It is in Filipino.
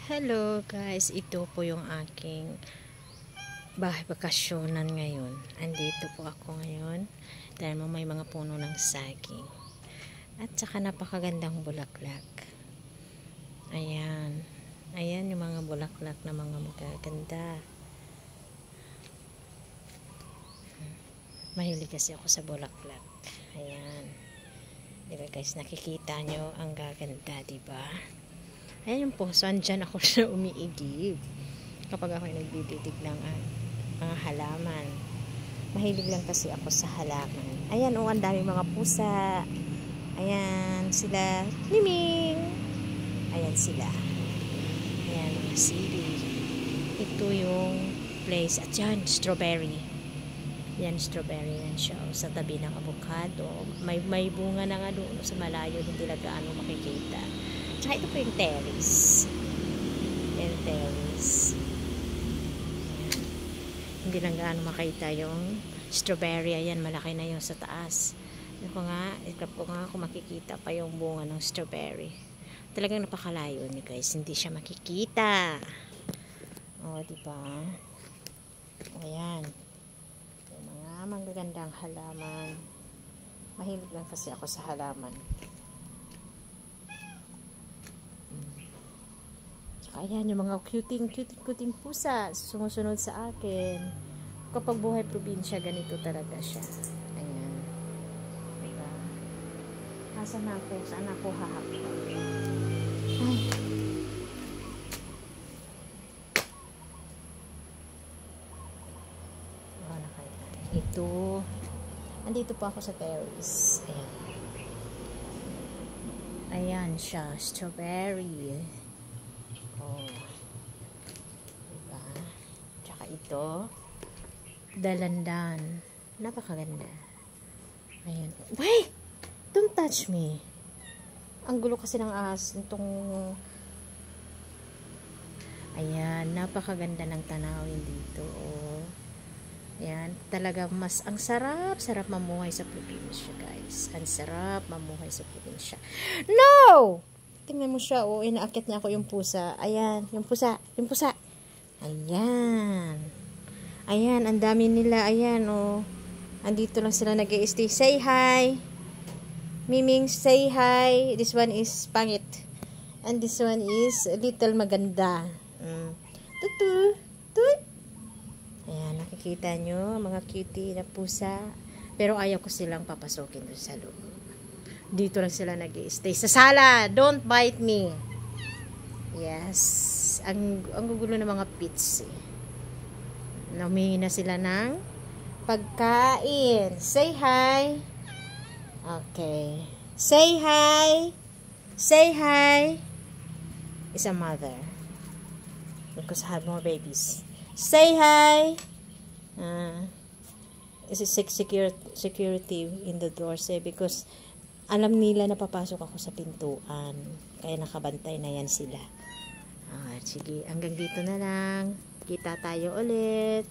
Hello guys, ito po yung aking bahay bakasyonan ngayon. Andito po ako ngayon dahil may mga puno ng saging at saka napakagandang bulaklak. Ayan yung mga bulaklak na mga magaganda. Mahilig kasi ako sa bulaklak. Ayan, diba guys, nakikita nyo ang gaganda, diba? Ayan yung puso, andyan ako siya umiigib kapag ako nagdididig ng mga halaman. Mahilig lang kasi ako sa halaman. Ayan, ang daming mga pusa. Ayan sila, Miming. Ayan sila. Ayan mga sili. Ito yung place. At yan, strawberry. Yan, strawberry yan siya. Sa tabi ng avocado. May bunga na nga doon sa malayo, hindi lang gaano makikita. Tsaka ito po yung terrace. Yung terrace. Ayan. Hindi lang gaano makita yung strawberry. Ayan, malaki na yung sa taas. Iklap ko nga kung makikita pa yung bunga ng strawberry. Talagang napakalayo niyo guys. Hindi siya makikita. O, diba? Ayan. Yung mga magagandang halaman. Mahilig lang kasi ako sa halaman. Ayan, yung mga cuting pusa sumusunod sa akin. Kapag buhay probinsya, ganito talaga siya. Ayan. Diba? Asan na ako? Saan ako hahakot? Ay. Ito. Andito pa ako sa terrace. Ayan. Ayan siya. Strawberry. Oh. Diba? Tsaka ito, dalandan. Napakaganda. Ayan. Wait! Don't touch me. Ang gulo kasi ng ahas. Ayan. Napakaganda ng tanawin dito. Oh. Ayan. Talaga ang sarap mamuhay sa probinsya, guys. Ang sarap mamuhay sa probinsya. No! Tingnan mo siya, oh, inaakit niya ako yung pusa. Ayan, yung pusa. Ayan. Ayan, ang dami nila. Ayan, oh. Andito lang sila nag-i-stay. Say hi. Miming, say hi. This one is pangit. And this one is little maganda. Tutu. Tut. Ayan, nakikita nyo, mga cutie na pusa. Pero ayaw ko silang papasokin doon sa loob. Dito lang sila nag-i-stay. Sa sala! Don't bite me! Yes. Ang gugulo ng mga pits. Humingi na sila ng pagkain. Say hi! Okay. Say hi! Say hi! Is a mother. Because I have more babies. Say hi! This is security in the doors because alam nila na papasok ako sa pintuan. Kaya nakabantay na yan sila. Sige, hanggang dito na lang. Kita tayo ulit.